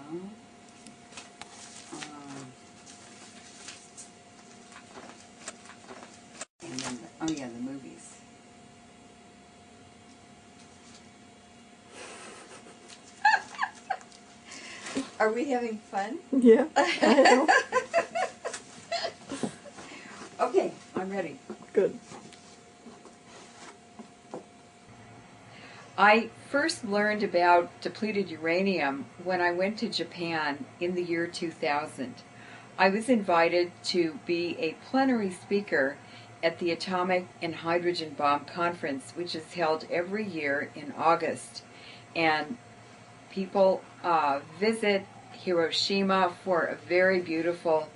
And then, oh yeah, the movies. Are we having fun? Yeah, I know. Okay, I'm ready. Good. I first learned about depleted uranium when I went to Japan in the year 2000. I was invited to be a plenary speaker at the Atomic and Hydrogen Bomb Conference, which is held every year in August. And people visit Hiroshima for a very beautiful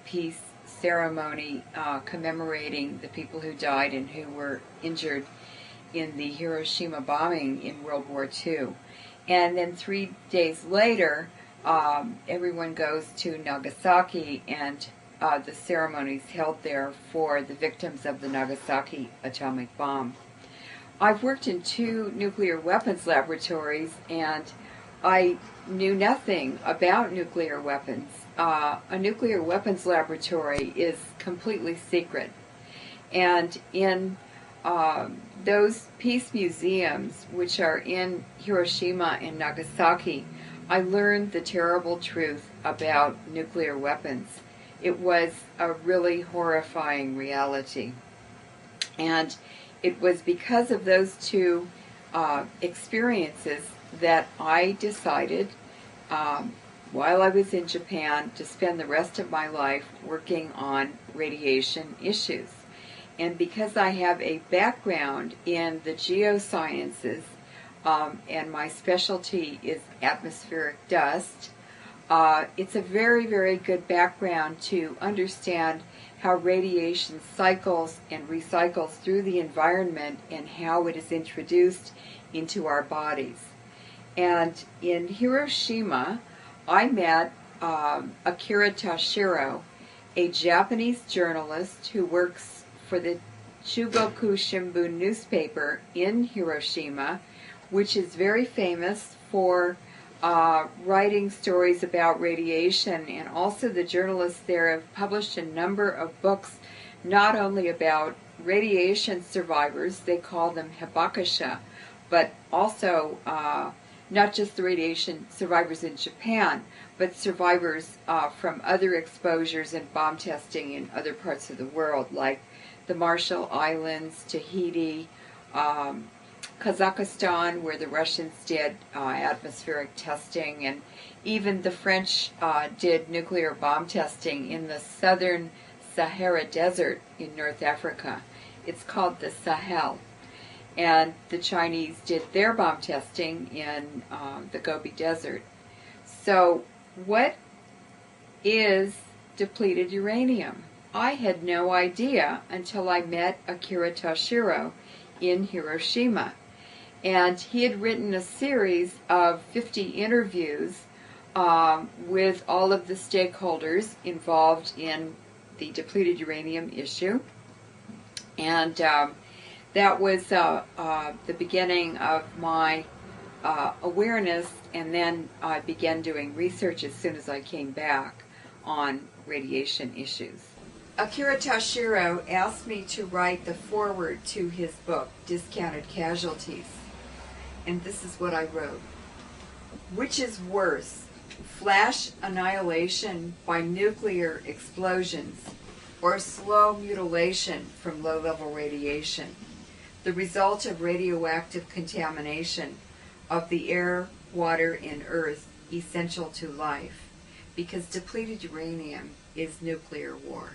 peace ceremony commemorating the people who died and who were injured in the Hiroshima bombing in World War II. And then 3 days later, everyone goes to Nagasaki, and the ceremonies held there for the victims of the Nagasaki atomic bomb. I've worked in 2 nuclear weapons laboratories, and I knew nothing about nuclear weapons. A nuclear weapons laboratory is completely secret. And in those peace museums, which are in Hiroshima and Nagasaki, I learned the terrible truth about nuclear weapons. It was a really horrifying reality. And it was because of those 2 experiences that I decided, while I was in Japan, to spend the rest of my life working on radiation issues. And because I have a background in the geosciences, and my specialty is atmospheric dust, it's a very, very good background to understand how radiation cycles and recycles through the environment and how it is introduced into our bodies. And in Hiroshima, I met Akira Tashiro, a Japanese journalist who works for the Chugoku Shimbun newspaper in Hiroshima, which is very famous for writing stories about radiation, and also the journalists there have published a number of books not only about radiation survivors, they call them hibakusha, but also not just the radiation survivors in Japan, but survivors from other exposures and bomb testing in other parts of the world, like the Marshall Islands, Tahiti, Kazakhstan, where the Russians did atmospheric testing, and even the French did nuclear bomb testing in the southern Sahara Desert in North Africa. It's called the Sahel. And the Chinese did their bomb testing in the Gobi Desert. So what is depleted uranium? I had no idea until I met Akira Tashiro in Hiroshima. And he had written a series of 50 interviews with all of the stakeholders involved in the depleted uranium issue. And that was the beginning of my awareness, and then I began doing research as soon as I came back on radiation issues. Akira Tashiro asked me to write the foreword to his book, Discounted Casualties. And this is what I wrote. Which is worse, flash annihilation by nuclear explosions or slow mutilation from low-level radiation, the result of radioactive contamination of the air, water, and earth essential to life, because depleted uranium is nuclear war.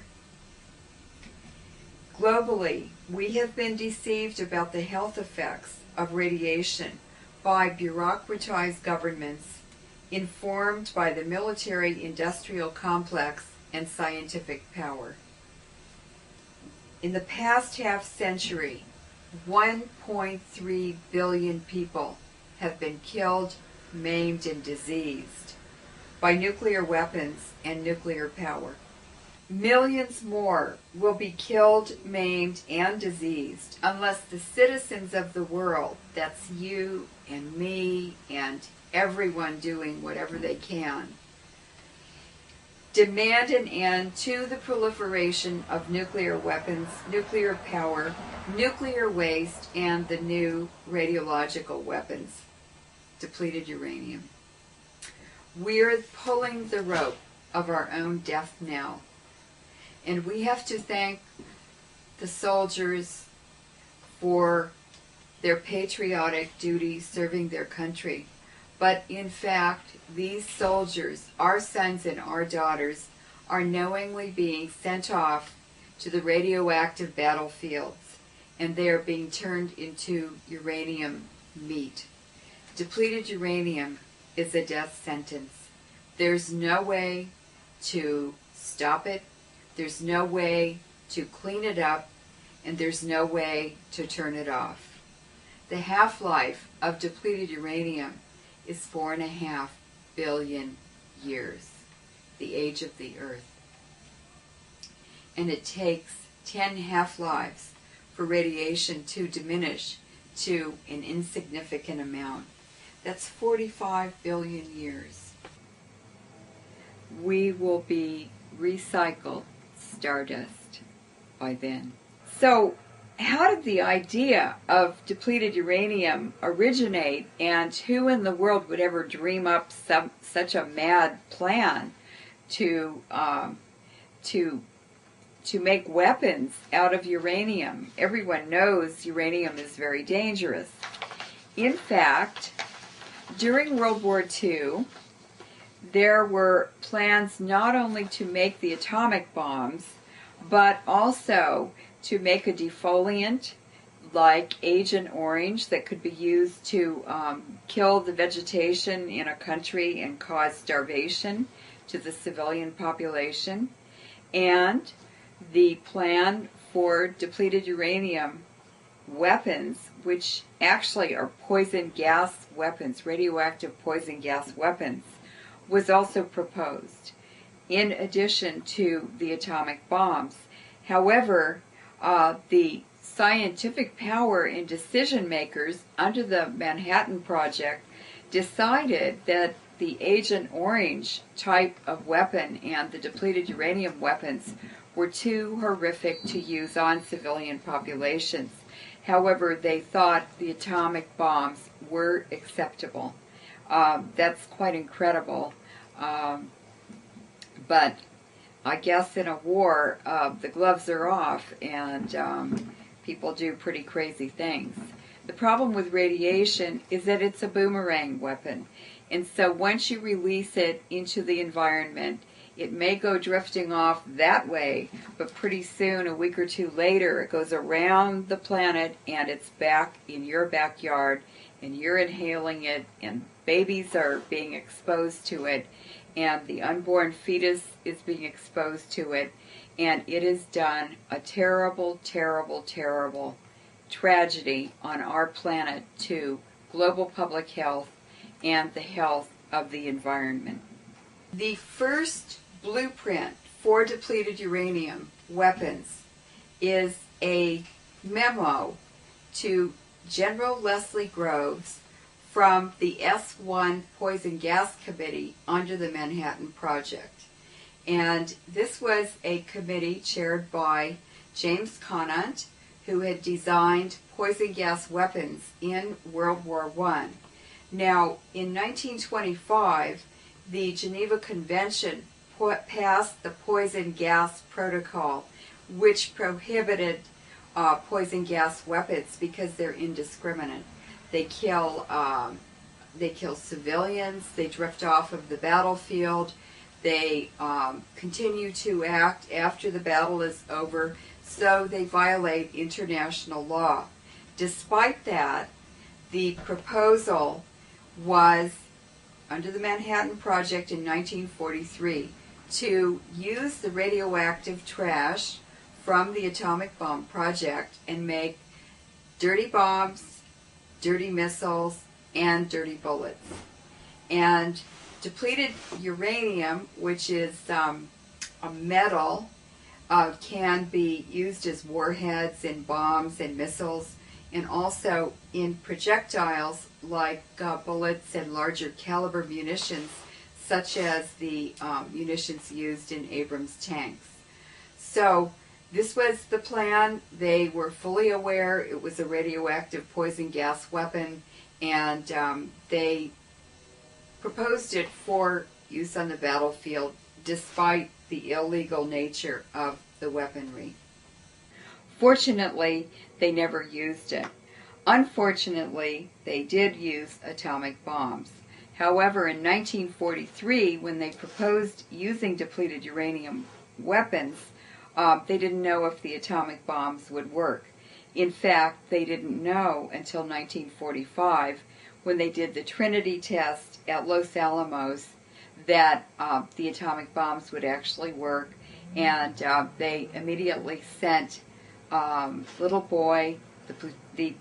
Globally, we have been deceived about the health effects of radiation by bureaucratized governments informed by the military-industrial complex and scientific power. In the past half-century, 1.3 billion people have been killed, maimed, and diseased by nuclear weapons and nuclear power. Millions more will be killed, maimed, and diseased unless the citizens of the world, that's you and me and everyone doing whatever they can. Demand an end to the proliferation of nuclear weapons, nuclear power, nuclear waste, and the new radiological weapons, depleted uranium. We're pulling the rope of our own death knell. And we have to thank the soldiers for their patriotic duty serving their country. But in fact, these soldiers, our sons and our daughters, are knowingly being sent off to the radioactive battlefields, and they are being turned into uranium meat. Depleted uranium is a death sentence. There's no way to stop it, there's no way to clean it up, and there's no way to turn it off. The half-life of depleted uranium is 4.5 billion years, the age of the Earth. And it takes 10 half-lives for radiation to diminish to an insignificant amount. That's 45 billion years. We will be recycled stardust by then. So, how did the idea of depleted uranium originate, and who in the world would ever dream up such a mad plan to make weapons out of uranium? Everyone knows uranium is very dangerous. In fact, during World War II, there were plans not only to make the atomic bombs, but also to make a defoliant like Agent Orange that could be used to kill the vegetation in a country and cause starvation to the civilian population. And the plan for depleted uranium weapons, which actually are poison gas weapons, radioactive poison gas weapons, was also proposed, in addition to the atomic bombs. However, the scientific power and decision makers under the Manhattan Project decided that the Agent Orange type of weapon and the depleted uranium weapons were too horrific to use on civilian populations. However, they thought the atomic bombs were acceptable. That's quite incredible. But I guess in a war, the gloves are off, and people do pretty crazy things. The problem with radiation is that it's a boomerang weapon. And so once you release it into the environment, it may go drifting off that way, but pretty soon, a week or two later, it goes around the planet and it's back in your backyard, and you're inhaling it, and babies are being exposed to it, and the unborn fetus is being exposed to it, and it has done a terrible, terrible, terrible tragedy on our planet to global public health and the health of the environment. The first blueprint for depleted uranium weapons is a memo to General Leslie Groves from the S1 Poison Gas Committee under the Manhattan Project. And this was a committee chaired by James Conant, who had designed poison gas weapons in World War I. Now, in 1925, the Geneva Convention passed the Poison Gas Protocol, which prohibited poison gas weapons because they're indiscriminate. They kill civilians, they drift off of the battlefield, they continue to act after the battle is over, so they violate international law. Despite that, the proposal was, under the Manhattan Project in 1943, to use the radioactive trash from the atomic bomb project and make dirty bombs, dirty missiles, and dirty bullets. And depleted uranium, which is a metal, can be used as warheads in bombs and missiles and also in projectiles like bullets and larger caliber munitions, such as the munitions used in Abrams tanks. So this was the plan. They were fully aware it was a radioactive poison gas weapon, and they proposed it for use on the battlefield despite the illegal nature of the weaponry. Fortunately, they never used it. Unfortunately, they did use atomic bombs. However, in 1943, when they proposed using depleted uranium weapons, they didn't know if the atomic bombs would work. In fact, they didn't know until 1945, when they did the Trinity test at Los Alamos, that the atomic bombs would actually work, and they immediately sent little boy, the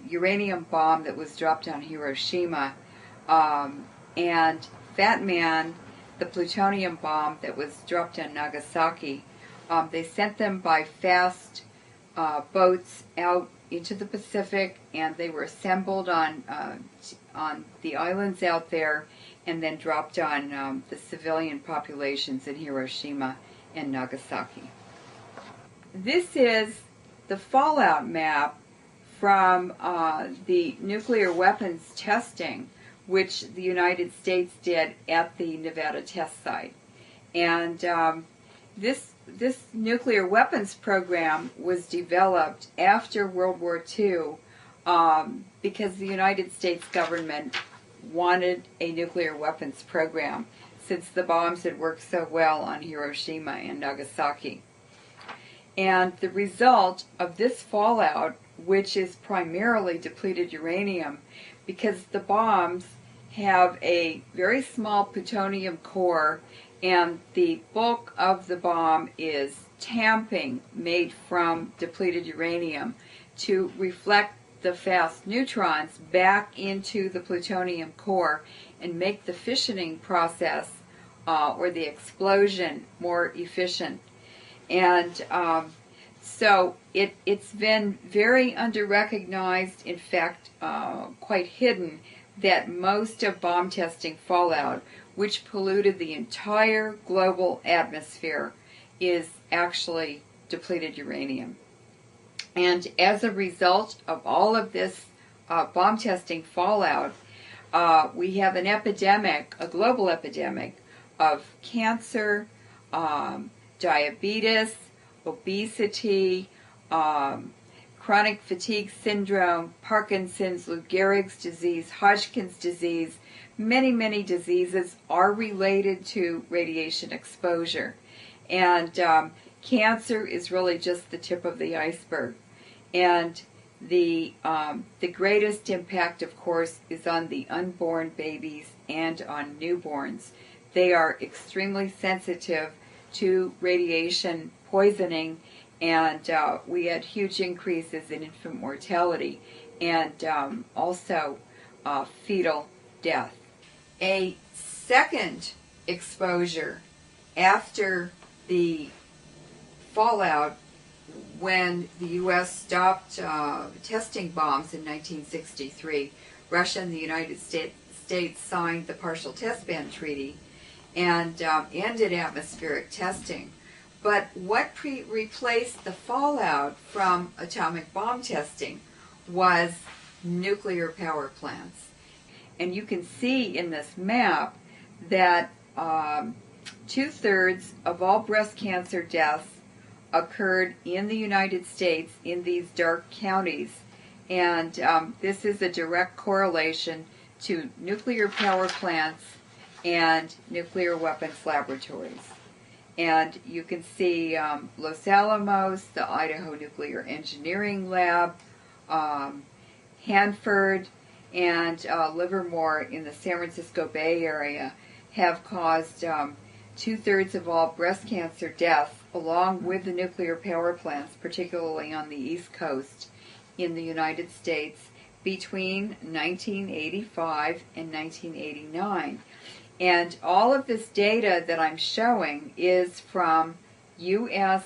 uranium bomb that was dropped on Hiroshima, and Fat Man, the plutonium bomb that was dropped on Nagasaki. They sent them by fast boats out into the Pacific, and they were assembled on the islands out there, and then dropped on the civilian populations in Hiroshima and Nagasaki. This is the fallout map from the nuclear weapons testing, which the United States did at the Nevada test site. And this nuclear weapons program was developed after World War II because the United States government wanted a nuclear weapons program, since the bombs had worked so well on Hiroshima and Nagasaki. And the result of this fallout, which is primarily depleted uranium, because the bombs have a very small plutonium core, and the bulk of the bomb is tamping made from depleted uranium to reflect the fast neutrons back into the plutonium core and make the fissioning process or the explosion more efficient. And so it's been very under-recognized, in fact quite hidden, that most of bomb testing fallout, which polluted the entire global atmosphere, is actually depleted uranium. And as a result of all of this bomb testing fallout, we have an epidemic, a global epidemic, of cancer, diabetes, obesity, chronic fatigue syndrome, Parkinson's, Lou Gehrig's disease, Hodgkin's disease. Many, many diseases are related to radiation exposure. And cancer is really just the tip of the iceberg. And the greatest impact, of course, is on the unborn babies and on newborns. They are extremely sensitive to radiation poisoning, and we had huge increases in infant mortality and also fetal death. A second exposure after the fallout, when the U.S. stopped testing bombs in 1963, Russia and the United States signed the Partial Test Ban Treaty and ended atmospheric testing. But what replaced the fallout from atomic bomb testing was nuclear power plants. And you can see in this map that 2/3 of all breast cancer deaths occurred in the United States in these dark counties. And this is a direct correlation to nuclear power plants and nuclear weapons laboratories. And you can see Los Alamos, the Idaho Nuclear Engineering Lab, Hanford, and Livermore in the San Francisco Bay Area have caused 2/3 of all breast cancer deaths, along with the nuclear power plants, particularly on the East Coast in the United States, between 1985 and 1989. And all of this data that I'm showing is from U.S.